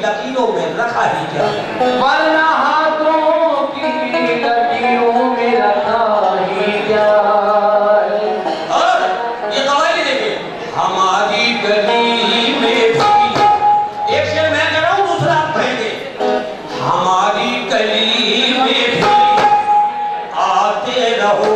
लकीरों में रखा ही क्या, वरना हाथों की लकीरों में रखा ही क्या। और ये कवाली देखिए, हमारी गली में भी, एक शेर मैं कह रहा हूँ दूसरा आप कहेंगे, हमारी गली में भी आते रहो,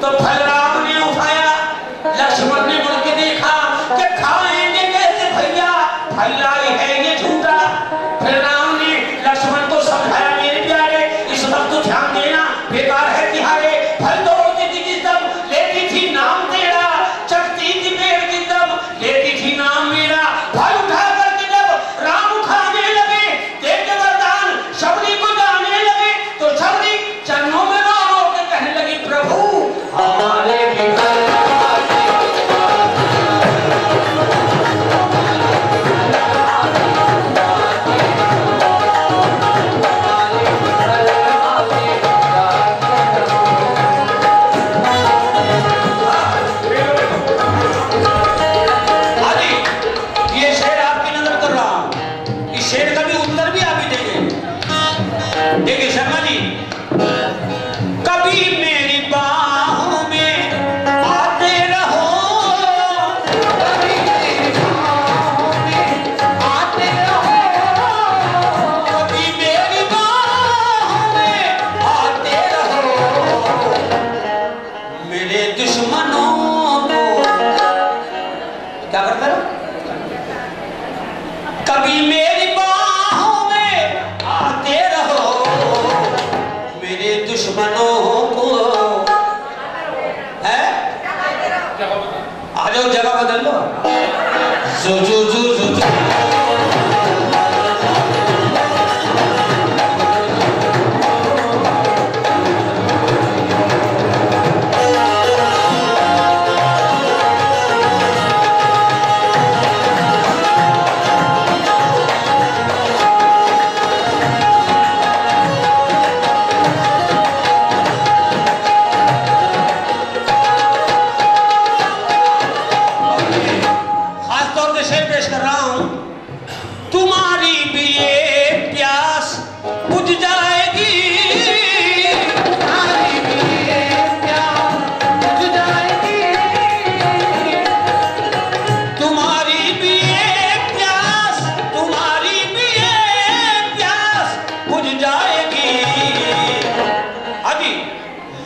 तो बलराम ने उठाया, लक्ष्मण ने मुड़ के देखा कि खाएंगे कैसे भैया, भैलाई है ये झूठा। फिर राम ने लक्ष्मण को समझाया, मेरे प्यारे इस वक्त तो ध्यान देना, बेकार है तिहारे। फल तोड़ती थी जिसम, लेती थी नाम तेरा, चखती थी पेड़ की दम, लेती थी नाम मेरा। फल उठा करके जब राम खाने लगे, देख के वरदान शबरी को जाने लगे, तो शबरी चरणों में रो रो के कहने लगी, प्रभु हमारे आ जाओ, जगह बदल लो। जो जो जो जो, जो।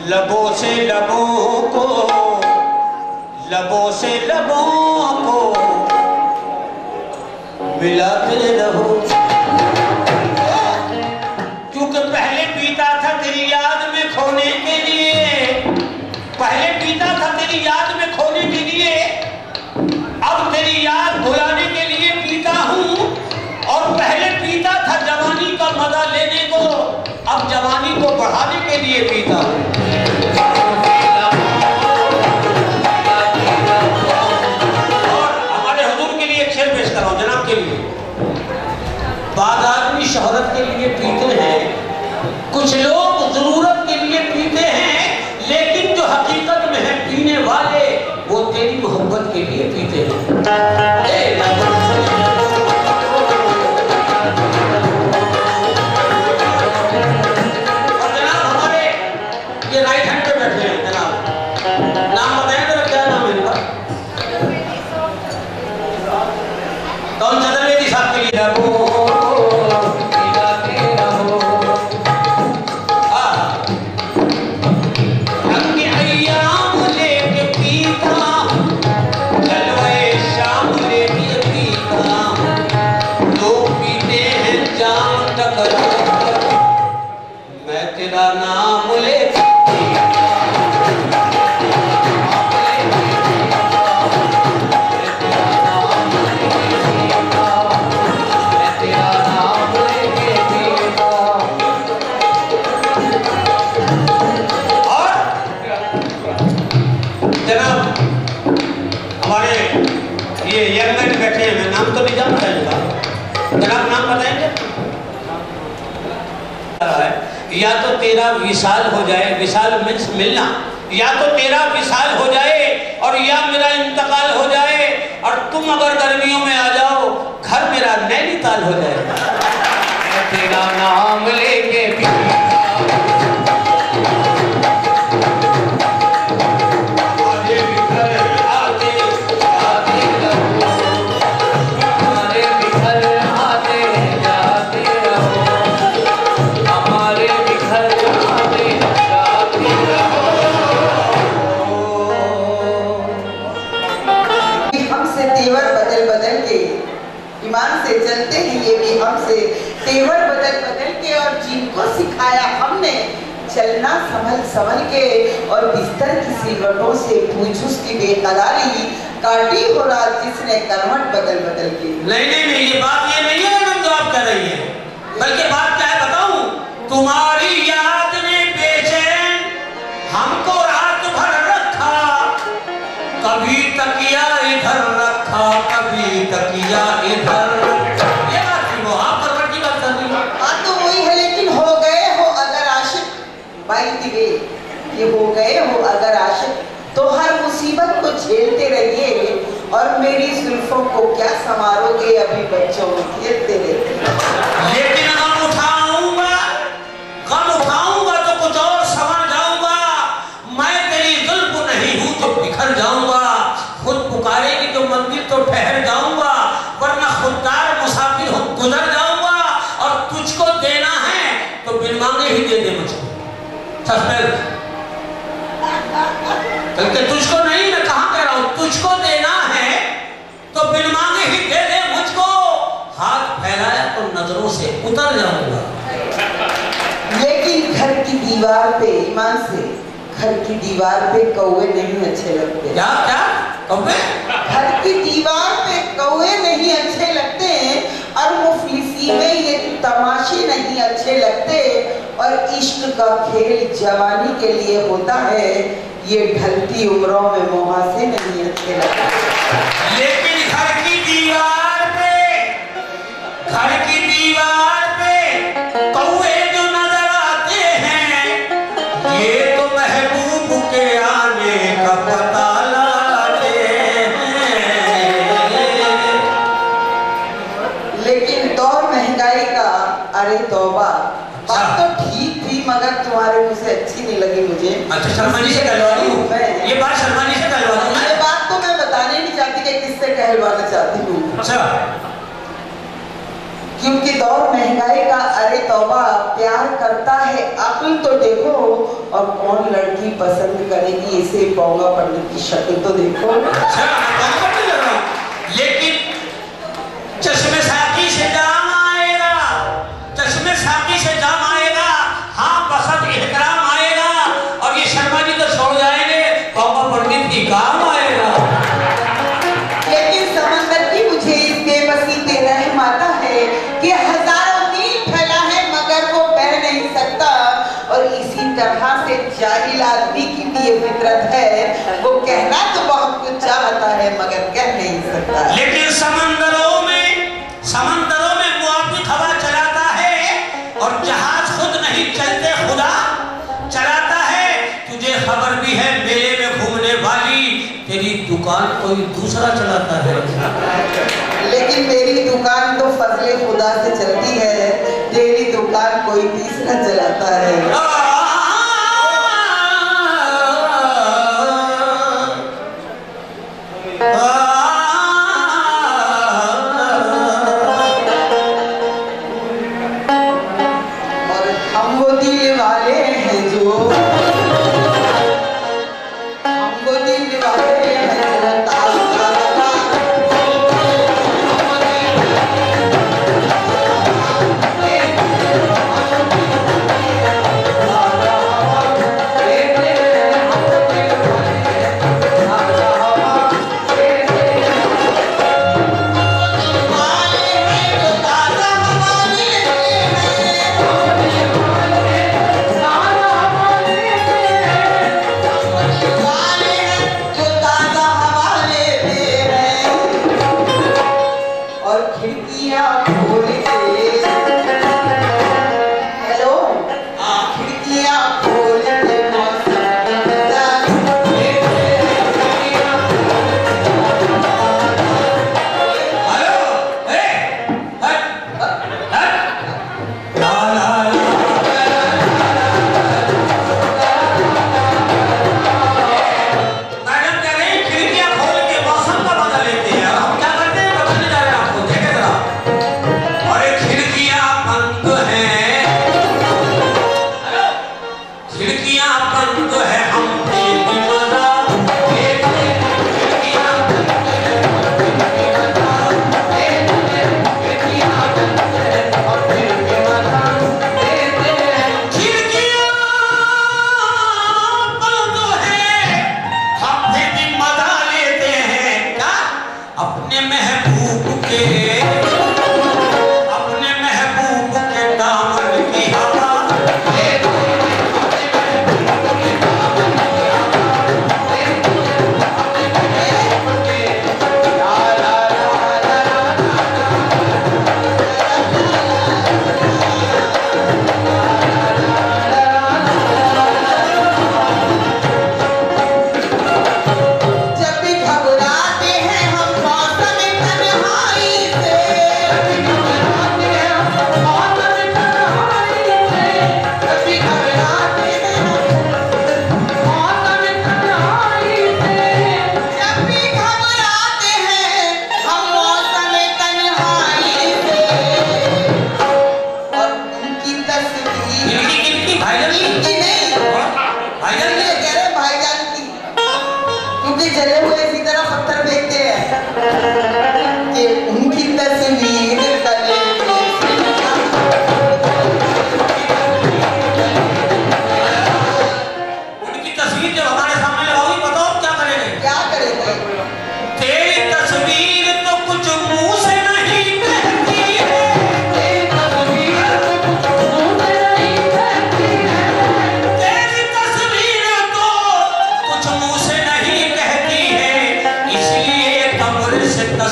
लबों से लबों को, लबों से लबों को मिलाते रहो, क्योंकि पहले पीता था तेरी याद में खोने के लिए, पहले पीता था तेरी याद में खोने के लिए, अब तेरी याद भुलाने के लिए पीता हूँ, और पहले पीता था जवानी का मजा लेने को, अब जवानी को बढ़ाने के लिए पीता हूँ। बाद आदमी शोहरत के लिए पीते हैं, कुछ लोग जरूरत के लिए पीते हैं, लेकिन जो हकीकत में है पीने वाले वो तेरी मोहब्बत के लिए पीते हैं। और जनाब हमारे ये राइट हैंड पे बैठे हैं जनाब, नाम बताएं जरा, क्या नाम है इनका? कौन चंद्रवेदी साहब के लिए नाम ले ये यंगमैन बैठे हैं, मैं नाम तो नहीं जानता इनका, जनाब नाम बताएंगे? या तो तेरा विशाल हो जाए, विशाल मीन्स मिलना, या तो तेरा विशाल हो जाए और या मेरा इंतकाल हो जाए, और तुम अगर गर्मियों में आ जाओ घर मेरा नैनीताल हो जाए। तेरा नाम लेके से चलते हैं, ये भी हमसे तेवर बदल बदल के, और जिनको सिखाया हमने चलना संभल संभल के, और बिस्तर की सिलवटों से पूछ उसकी बेकरारी, काटी हो रात जिसने करवट बदल बदल के। नहीं नहीं नहीं, ये बात ये नहीं है जो आप कह रही है, बल्कि बात क्या है बताऊं, तुम्हारी याद ने बेचैन हमको रात भर रखा, कभी तकिया इधर रखा, कभी तकिया इधर, ये बात थी वो, आप परवर की बात कर रही हो। हाँ तो वही है, लेकिन हो गए हो अगर आशिक, बाई दी वे, ये हो गए हो अगर आशिक तो हर मुसीबत को झेलते रहिए, और मेरी जुल्फों को क्या संवारोगे, अभी बच्चों में खेलते रहते। लेकिन गम उठाऊंगा तो कुछ और संवर जाऊंगा, मैं तेरी जुल्फ नहीं हूं तो बिखर जाऊंगा, खुद पुकारेगी तो मंदिर तो ठहर जाऊंगा, वरना खुददार मुसाफिर हो गुजर जाऊंगा, और तुझको देना है तो बिन मांगे ही दे दे मुझको, क्योंकि तुझको नहीं, मैं कहां कह रहा हूं, तुझको देना है तो बिन मांगे ही दे दे मुझको, हाथ फैलाया तो नजरों से उतर जाऊंगा। लेकिन घर की दीवार पे, ईमान से, घर की दीवार पे कौवे नहीं अच्छे लगते। क्या क्या घर की दीवार पे कौवे नहीं अच्छे लगते और मुफलिसी में ये तमाशे नहीं अच्छे लगते और इश्क का खेल जवानी के लिए होता है, ये ढलती उम्रों में मुहासे नहीं अच्छे लगते। लेकिन घर की दीवार पे कौवे जो नजर आते हैं, ये तो महबूब के आने का पता लाते हैं। लेकिन दौर महंगाई का, अरे तौबा, बात तो ठीक थी मगर तुम्हारे मुंह से अच्छी नहीं लगी मुझे। अच्छा शर्मानी से कहलवा दूं? ये बात शर्मानी से कहलवा दूं? ये बात तो मैं बताने नहीं चाहती कि किससे कहलवाना चाहती हूँ। अच्छा। क्योंकि दौर महंगाई का, अरे तौबा, प्यार करता है अक्ल तो देखो, और कौन लड़की पसंद करेगी इसे पौंगा पड़ने की शक्ल तो देखो। अच्छा, लेकिन चश्मे साकी से जाम आएगा, चश्मे साकी से जाम आएगा, हाँ बसत एहतराम आएगा, और ये शर्मा जी तो छोड़ जाएंगे, पौंगा पड़ने की काम आएगा। लेकिन समंदर की मुझे इस बेबसी पे रहम आता है कि हजारों मील फैला है मगर वो बह नहीं सकता, और इसी तरह से जाहिल आदमी की भी ये फितरत है, वो कहना तो बहुत कुछ चाहता है मगर कह नहीं सकता। लेकिन समंदरों में मुआफिक हवा चलाता है, और जहाज खुद नहीं चलते खुदा चलाता है। तुझे खबर भी है मेले में घूमने वाली, तेरी दुकान कोई दूसरा चलाता है। लेकिन मेरी दुकान तो फजले खुदा से चलती है, तेरी दुकान कोई तीसरा चलाता है। और हम वो दिल वाले हैं जो, हम वो दिल वाले हैं जो ताज़ा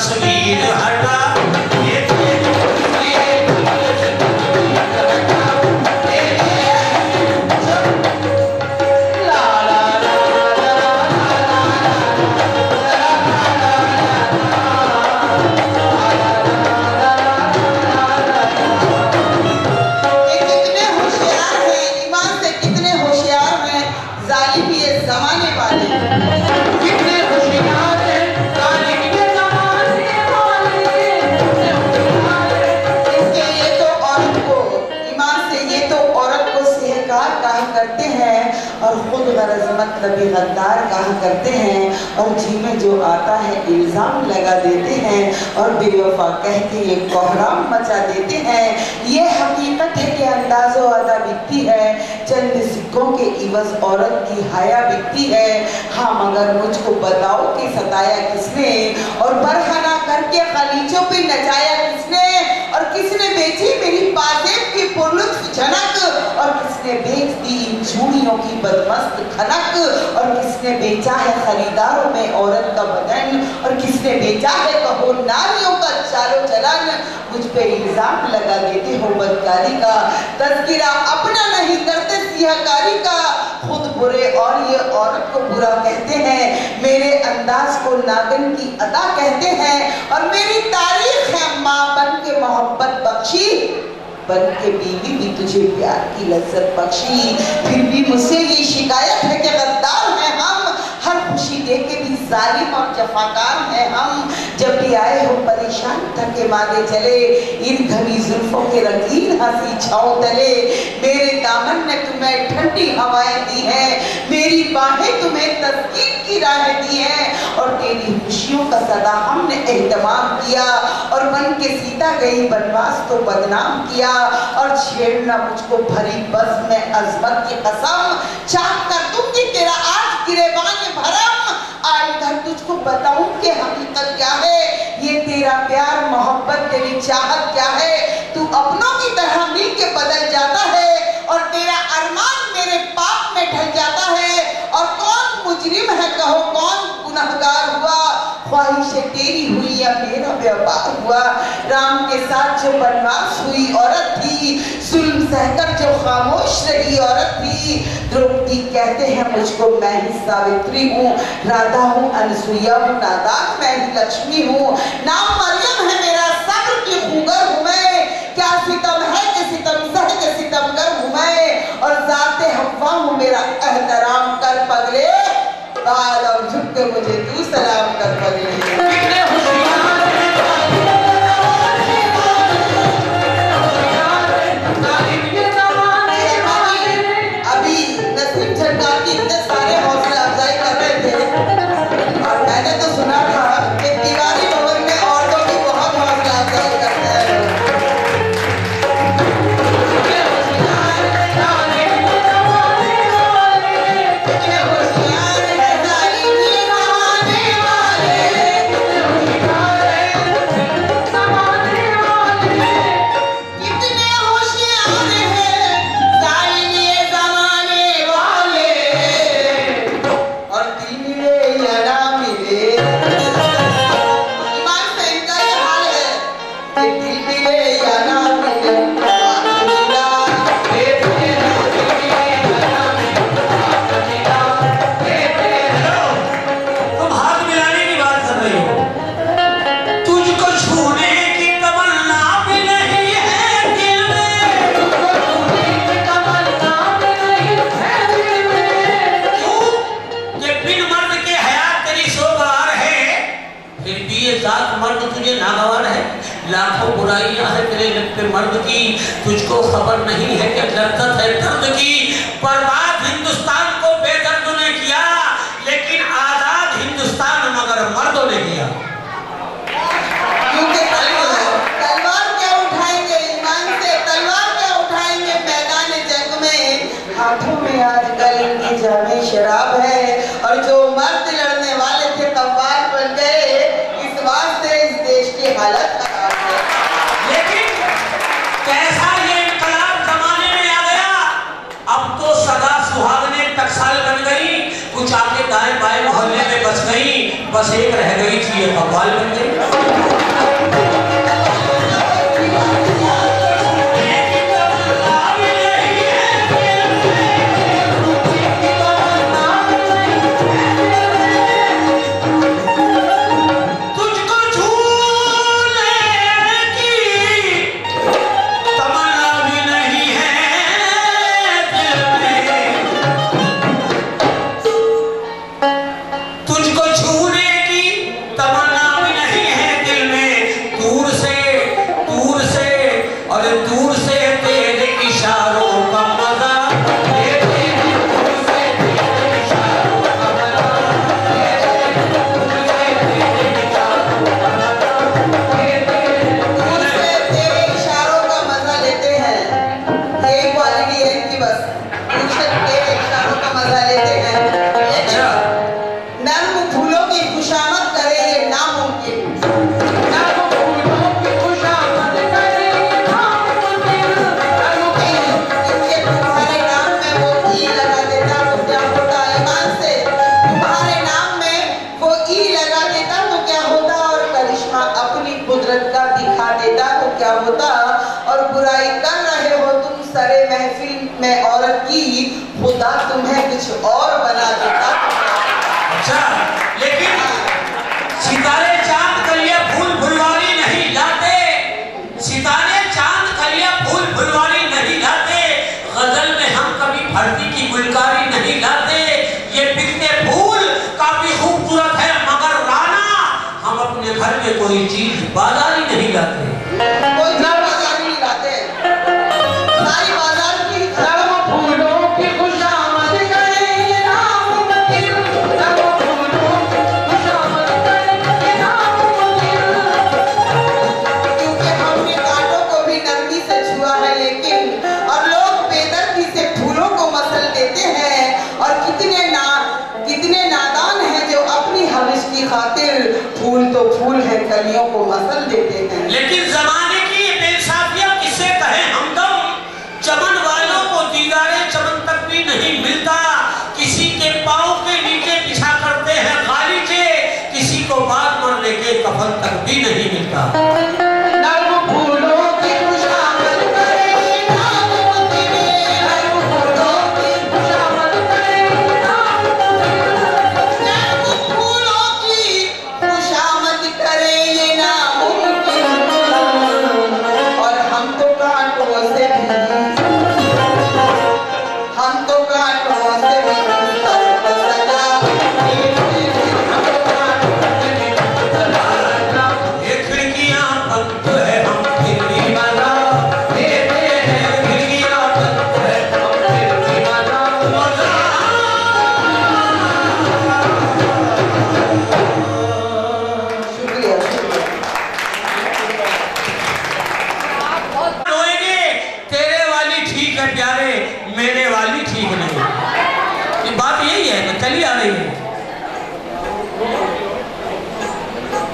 तस्वीर हटा ये मतलब गद्दार कहा करते हैं और जी में जो आता है इल्जाम लगा देते हैं और बेवफा कह के ये कोहराम मचा देते हैं। ये हकीकत है कि अंदाज़ो अदा बिकती है, चंद सिक्कों के इवज औरत की हया बिकती है। हाँ मगर मुझको बताओ कि सताया किसने और बरहना करके खलीजों पे नचाया किसने और किसने बेची मेरी पाजेब की पुरलुत्फ झनक और किसने बेच दी इन चूड़ियों की बदमस्त खनक और किसने बेचा है खरीदारों में औरत का बदन और किसने बेचा है कहो नारियों का चालो चलन। मुझ पे इल्जाम लगा देते हो बदकारी का, तज़किरा अपना नहीं करते सियाकारी का। खुद बुरे और ये औरत को बुरा कहते हैं, मेरे अंदाज को नागन की अदा कहते हैं और मेरी तारीख है माँ बन के मोहब्बत बख्शी, बन के बीवी भी तुझे प्यार की लज्जत बख्शी। फिर भी मुझसे ये शिकायत है कि गद्दार हैं हम, हर खुशी दे के भी जालिम और जफाकार हैं हम। जब भी आए हो परेशान थके मांगे चले इन घनी जुल्फों के रंगीन हंसी छाओ तले। मेरे दामन ने तुम्हें ठंडी हवाएं दी हैं, मेरी बाहें तुम्हें तस्कीन की राहें दी हैं और तेरी खुशियों का सदा हमने एहतमाम किया और बन के सीता गई बनवास तो बदनाम किया और छेड़ना मुझको भरी बस में अजमत की कसम। चाक कर दूंगी तेरा आज गिरेबान भरम, आ इधर तुझको बताऊं कि हकीकत क्या है, ये तेरा प्यार मोहब्बत तेरी चाहत क्या है। तू अपनों की तरह मिल के बदल जाता है और तेरा अरमान मेरे पाप में ढल जाता है। और कौन मुजरिम है कहो कौन गुनहगार हुआ, ख्वाहिशें तेरी हुई या मेरा व्यापार हुआ। राम के साथ जो बनवास हुई औरत थी, जुल्म सहकर जो खामोश रही औरत थी। द्रौपदी कहते हैं मुझको मैं ही सावित्री हूँ, राधा हूँ अनसुईया हूँ, नादान मैं ही लक्ष्मी हूँ। नाम मरियम है मेरा सब्र की खूगर हूँ मैं, क्या सितम है कि सितम सह के सितमगर हूँ मैं। और जाते हव्वा हूँ मेरा एहतराम कर पगले, बाद और झुक के मुझे तू सलाम कर पगले। मर्द की तुझको खबर नहीं है कि लज्जत है दर्द की। बर्बाद हिंदुस्तान को बेदर्द ने किया, लेकिन आजाद हिंदुस्तान मगर मर्दों ने किया। क्योंकि तलवार क्या उठाएंगे ईमान से, तलवार क्या उठाएंगे मैदान जंग में। हाथों में आजकल इनकी जामे शराब है और जो मर्द लड़ने वाले थे कव्वार बन गए, इस वास्ते इस देश की हालत खराब है। लेकिन कैसा ये इंकलाब जमाने में आ गया, अब तो सदा सुहागने टकसाल बन गई। कुछ आके दाएं बाएं मोहल्ले में बच गई, बस एक रह गई थी, ये कव्वाल बन गई। में औरत की खुदा तुम्हें कुछ और बना देता। अच्छा, लेकिन सितारे चांद कलिया फूल फुलवारी नहीं लाते, सितारे चांद कलिया फूल फुलवारी नहीं लाते, गजल में हम कभी भर्ती की गुलकारी नहीं लाते। ये बिकते फूल काफी खूबसूरत है मगर राना, हम अपने घर में कोई चीज बाजारी नहीं लाते। कोई बाजारी नहीं लाते, सारी बाजार की फूलों की खुशामद करें ये नामुमकिन, फूलों की खुशामद करें ये नामुमकिन। क्योंकि हमने कांटों को भी नरमी से छुआ है, लेकिन और लोग बेदर्दी से फूलों को मसल देते हैं। और कितने नादान हैं जो अपनी हविश की खातिर फूल तो फूल है कलियों को मसल देते हैं। लेकिन जमाने की बेसाफियां किसे कहें हमदम, चमन वालों को दीदारे चमन तक भी नहीं मिलता। किसी के पाँव के नीचे बिछा करते हैं गालीचे, किसी को बात मरने के कफन तक भी नहीं मिलता। चली आ रही है,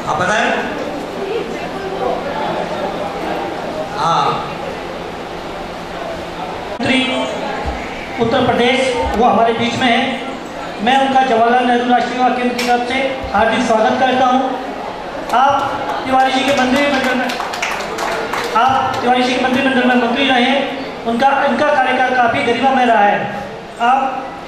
आप बताएं। हाँ, उत्तर प्रदेश वो हमारे बीच में है। मैं उनका जवाहरलाल नेहरू राष्ट्रीय युवा केंद्र की तरफ से हार्दिक स्वागत करता हूँ। आप तिवारी जी के मंत्री मंडल में मंत्री रहे, इनका कार्यकाल काफ़ी गरिमामय रहा है। आप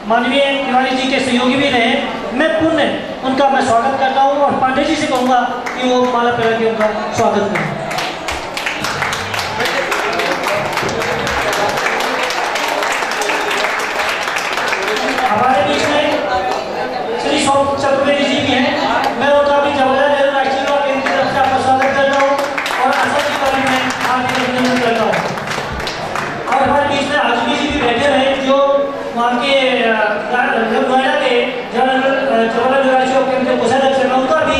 माननीय तिवारी जी के सहयोगी भी रहे। मैं पुण्य उनका मैं स्वागत करता हूँ और पांडे जी से कहूँगा कि वो माला पहना के उनका स्वागत करें। हमारे बीच में श्री सौम्य चतुर्वेदी जी भी हैं। मैं उनका भी जवाहरलाल नेहरू राष्ट्रीय युवा केंद्र की तरफ से आपका स्वागत करता हूँ और आशा जी का भी मैं आपका अभिनंदन करता हूँ। और हमारे बीच में आजमी जी भी बैठे रहे, जो वहाँ के नोएडा के जवाहरलाल नेहरू राष्ट्रीय युवा केंद्र के कोषाध्यक्ष हैं, उनका भी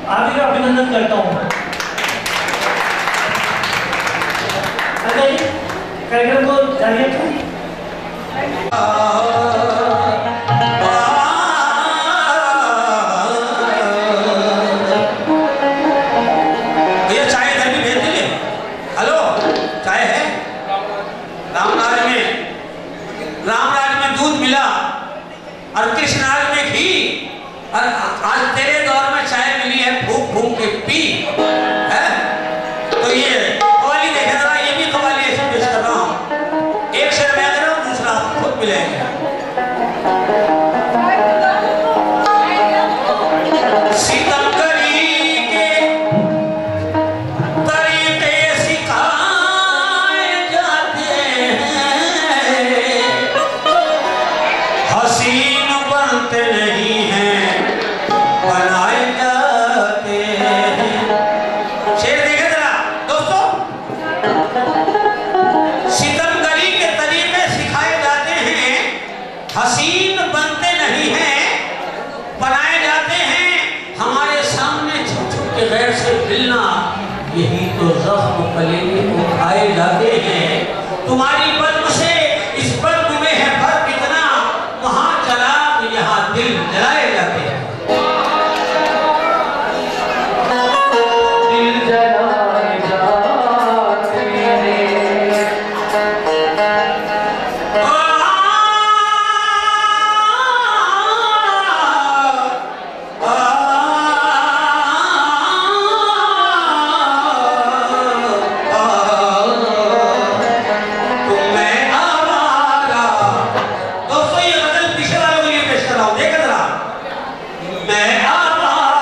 हार्दिक अभिनंदन करता हूँ। कार्यक्रम को जारी रखें। और कृष्णराज में घी, और आज कि गैर से मिलना यही तो जख्म कलेजे को खाए जाते हैं। तुम्हारी बद्म से इस बद्म में है फर्क इतना, वहां चला तो यहाँ दिल जलाए जाते हैं। दिल जलाए जाते हैं। मैं आवारा